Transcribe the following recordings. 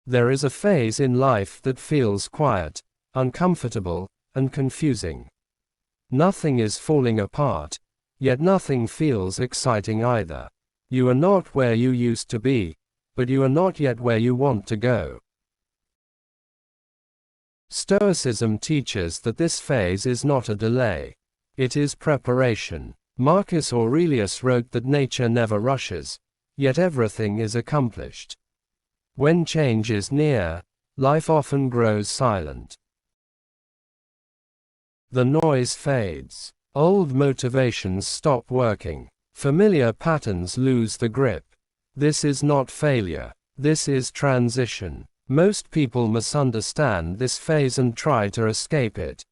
There is a phase in life that feels quiet, uncomfortable, and confusing. Nothing is falling apart, yet nothing feels exciting either. You are not where you used to be, but you are not yet where you want to go. Stoicism teaches that this phase is not a delay. It is preparation. Marcus Aurelius wrote that nature never rushes, yet everything is accomplished. When change is near, life often grows silent. The noise fades. Old motivations stop working. Familiar patterns lose the grip. This is not failure. This is transition. Most people misunderstand this phase and try to escape it.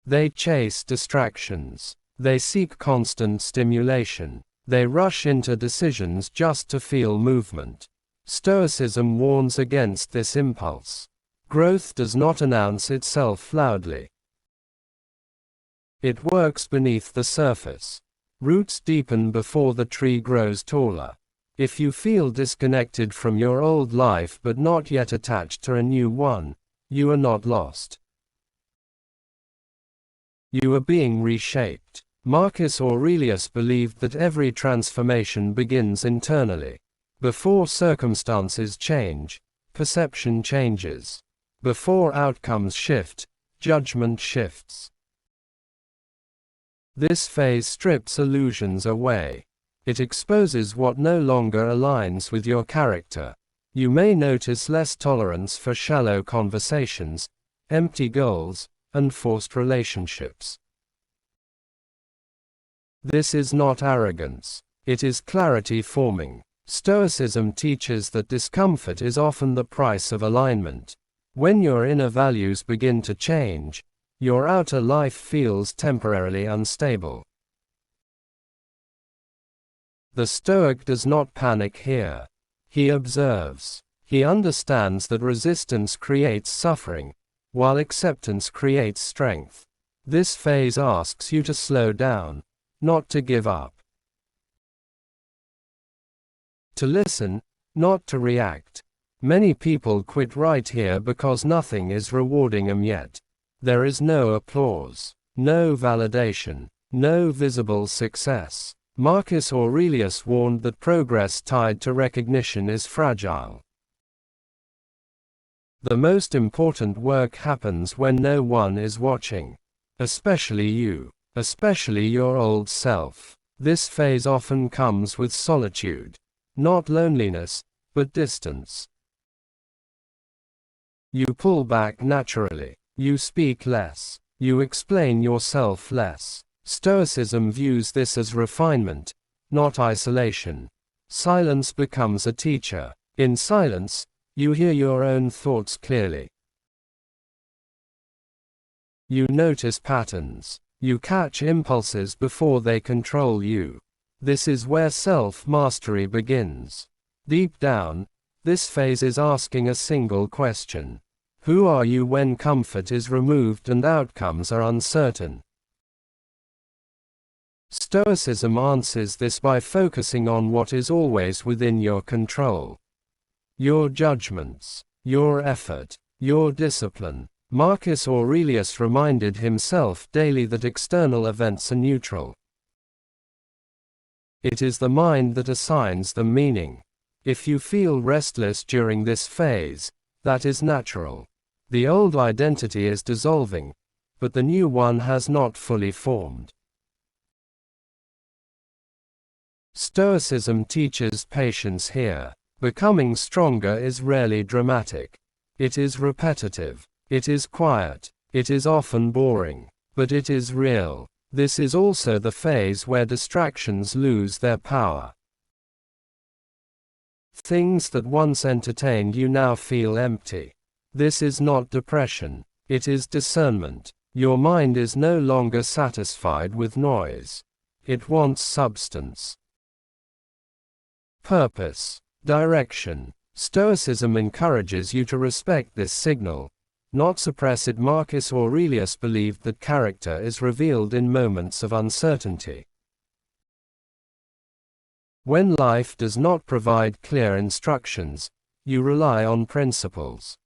They chase distractions. They seek constant stimulation. They rush into decisions just to feel movement. Stoicism warns against this impulse. Growth does not announce itself loudly. It works beneath the surface. Roots deepen before the tree grows taller. If you feel disconnected from your old life but not yet attached to a new one, you are not lost. You are being reshaped. Marcus Aurelius believed that every transformation begins internally. Before circumstances change, perception changes. Before outcomes shift, judgment shifts. This phase strips illusions away. It exposes what no longer aligns with your character. You may notice less tolerance for shallow conversations, empty goals, and forced relationships. This is not arrogance. It is clarity forming. Stoicism teaches that discomfort is often the price of alignment. When your inner values begin to change, your outer life feels temporarily unstable. The Stoic does not panic here. He observes. He understands that resistance creates suffering, while acceptance creates strength. This phase asks you to slow down, not to give up. To listen, not to react. Many people quit right here because nothing is rewarding them yet. There is no applause, no validation, no visible success. Marcus Aurelius warned that progress tied to recognition is fragile. The most important work happens when no one is watching. Especially you. Especially your old self. This phase often comes with solitude. Not loneliness, but distance. You pull back naturally. You speak less. You explain yourself less. Stoicism views this as refinement, not isolation. Silence becomes a teacher. In silence, you hear your own thoughts clearly. You notice patterns. You catch impulses before they control you. This is where self-mastery begins. Deep down, this phase is asking a single question. Who are you when comfort is removed and outcomes are uncertain? Stoicism answers this by focusing on what is always within your control. Your judgments, your effort, your discipline. Marcus Aurelius reminded himself daily that external events are neutral. It is the mind that assigns them meaning. If you feel restless during this phase, that is natural. The old identity is dissolving, but the new one has not fully formed. Stoicism teaches patience here. Becoming stronger is rarely dramatic. It is repetitive. It is quiet. It is often boring. But it is real. This is also the phase where distractions lose their power. Things that once entertained you now feel empty. This is not depression. It is discernment. Your mind is no longer satisfied with noise. It wants substance. Purpose. Direction. Stoicism encourages you to respect this signal, not suppress it. Marcus Aurelius believed that character is revealed in moments of uncertainty. When life does not provide clear instructions, you rely on principles.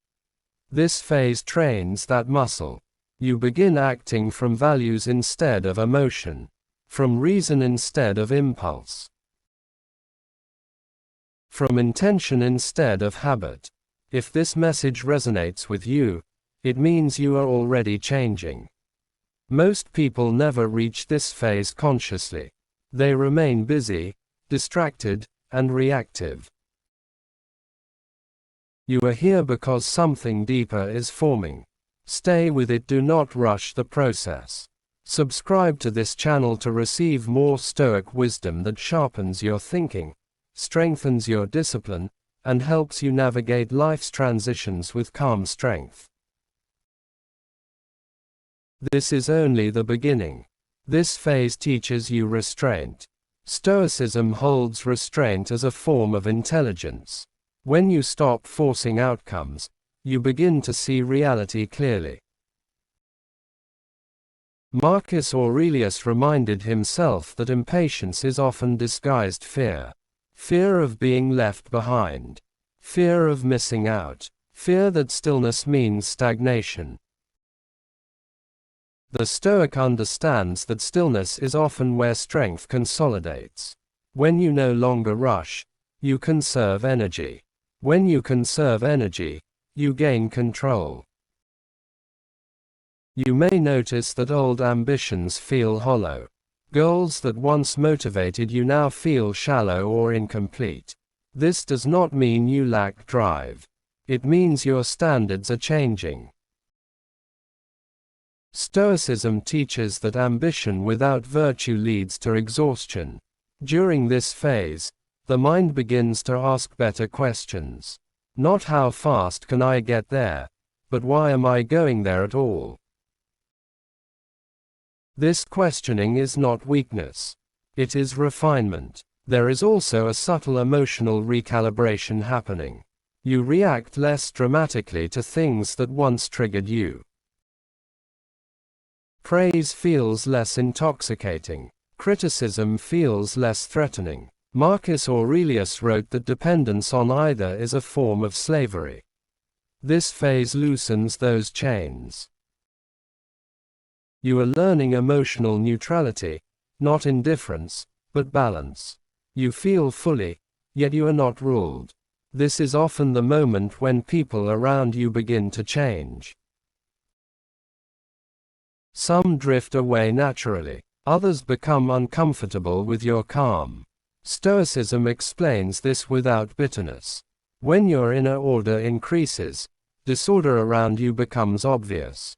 This phase trains that muscle. You begin acting from values instead of emotion, from reason instead of impulse, from intention instead of habit. If this message resonates with you, it means you are already changing. Most people never reach this phase consciously. They remain busy, distracted, and reactive. You are here because something deeper is forming. Stay with it, do not rush the process. Subscribe to this channel to receive more Stoic wisdom that sharpens your thinking, strengthens your discipline, and helps you navigate life's transitions with calm strength. This is only the beginning. This phase teaches you restraint. Stoicism holds restraint as a form of intelligence. When you stop forcing outcomes, you begin to see reality clearly. Marcus Aurelius reminded himself that impatience is often disguised fear. Fear of being left behind. Fear of missing out. Fear that stillness means stagnation. The Stoic understands that stillness is often where strength consolidates. When you no longer rush, you conserve energy. When you conserve energy, you gain control. You may notice that old ambitions feel hollow. Goals that once motivated you now feel shallow or incomplete. This does not mean you lack drive. It means your standards are changing. Stoicism teaches that ambition without virtue leads to exhaustion. During this phase, the mind begins to ask better questions. Not how fast can I get there, but why am I going there at all? This questioning is not weakness. It is refinement. There is also a subtle emotional recalibration happening. You react less dramatically to things that once triggered you. Praise feels less intoxicating. Criticism feels less threatening. Marcus Aurelius wrote that dependence on either is a form of slavery. This phase loosens those chains. You are learning emotional neutrality, not indifference, but balance. You feel fully, yet you are not ruled. This is often the moment when people around you begin to change. Some drift away naturally. Others become uncomfortable with your calm. Stoicism explains this without bitterness. When your inner order increases, disorder around you becomes obvious.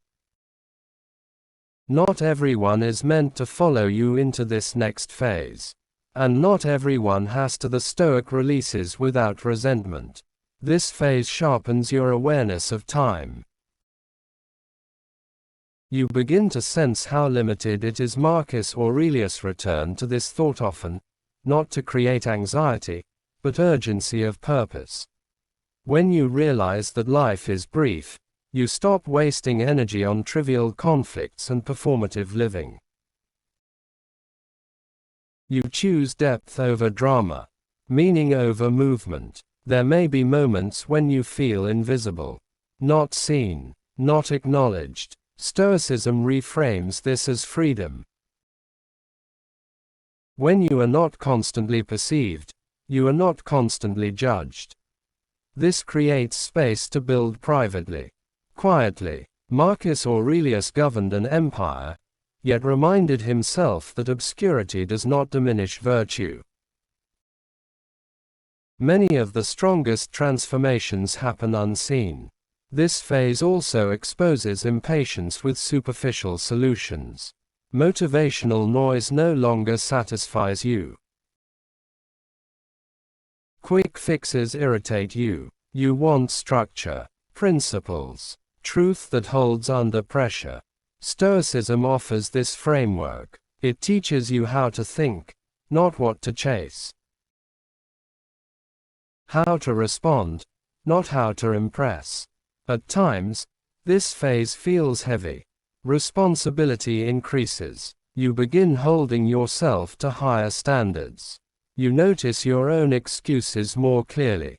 Not everyone is meant to follow you into this next phase. And not everyone has to. The Stoic releases without resentment. This phase sharpens your awareness of time. You begin to sense how limited it is. Marcus Aurelius returned to this thought often, not to create anxiety, but urgency of purpose. When you realize that life is brief, you stop wasting energy on trivial conflicts and performative living. You choose depth over drama, meaning over movement. There may be moments when you feel invisible, not seen, not acknowledged. Stoicism reframes this as freedom. When you are not constantly perceived, you are not constantly judged. This creates space to build privately, quietly. Marcus Aurelius governed an empire, yet reminded himself that obscurity does not diminish virtue. Many of the strongest transformations happen unseen. This phase also exposes impatience with superficial solutions. Motivational noise no longer satisfies you. Quick fixes irritate you. You want structure, principles, truth that holds under pressure. Stoicism offers this framework. It teaches you how to think, not what to chase. How to respond, not how to impress. At times, this phase feels heavy. Responsibility increases. You begin holding yourself to higher standards. You notice your own excuses more clearly.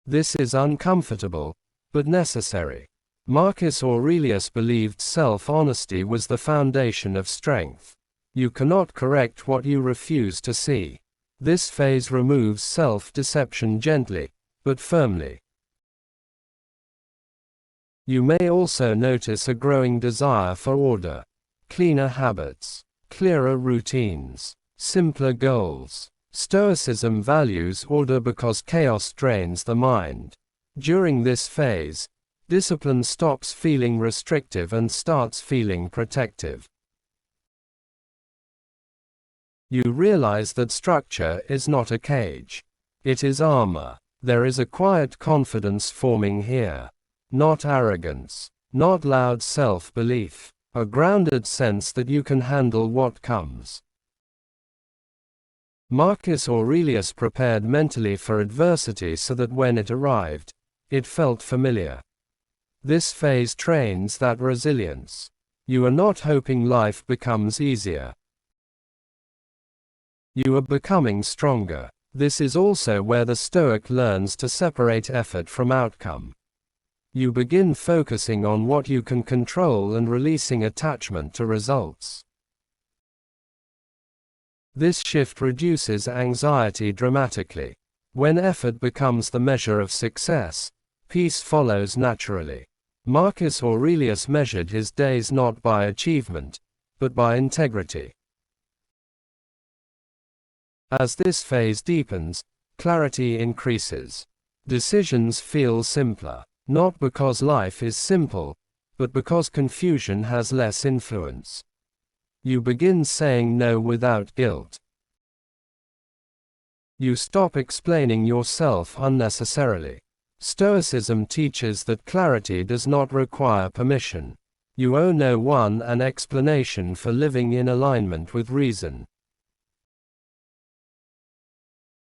This is uncomfortable, but necessary. Marcus Aurelius believed self-honesty was the foundation of strength. You cannot correct what you refuse to see. This phase removes self-deception gently, but firmly. You may also notice a growing desire for order, cleaner habits, clearer routines, simpler goals. Stoicism values order because chaos drains the mind. During this phase, discipline stops feeling restrictive and starts feeling protective. You realize that structure is not a cage. It is armor. There is a quiet confidence forming here. Not arrogance, not loud self-belief, a grounded sense that you can handle what comes. Marcus Aurelius prepared mentally for adversity so that when it arrived, it felt familiar. This phase trains that resilience. You are not hoping life becomes easier. You are becoming stronger. This is also where the Stoic learns to separate effort from outcome. You begin focusing on what you can control and releasing attachment to results. This shift reduces anxiety dramatically. When effort becomes the measure of success, peace follows naturally. Marcus Aurelius measured his days not by achievement, but by integrity. As this phase deepens, clarity increases. Decisions feel simpler, not because life is simple, but because confusion has less influence. You begin saying no without guilt. You stop explaining yourself unnecessarily. Stoicism teaches that clarity does not require permission. You owe no one an explanation for living in alignment with reason.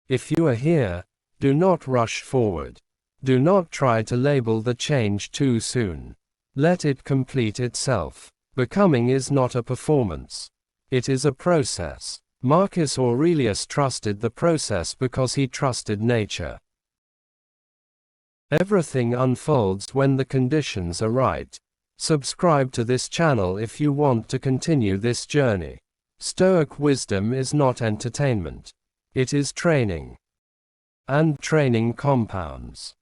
If you are here, do not rush forward. Do not try to label the change too soon. Let it complete itself. Becoming is not a performance. It is a process. Marcus Aurelius trusted the process because he trusted nature. Everything unfolds when the conditions are right. Subscribe to this channel if you want to continue this journey. Stoic wisdom is not entertainment. It is training. And training compounds.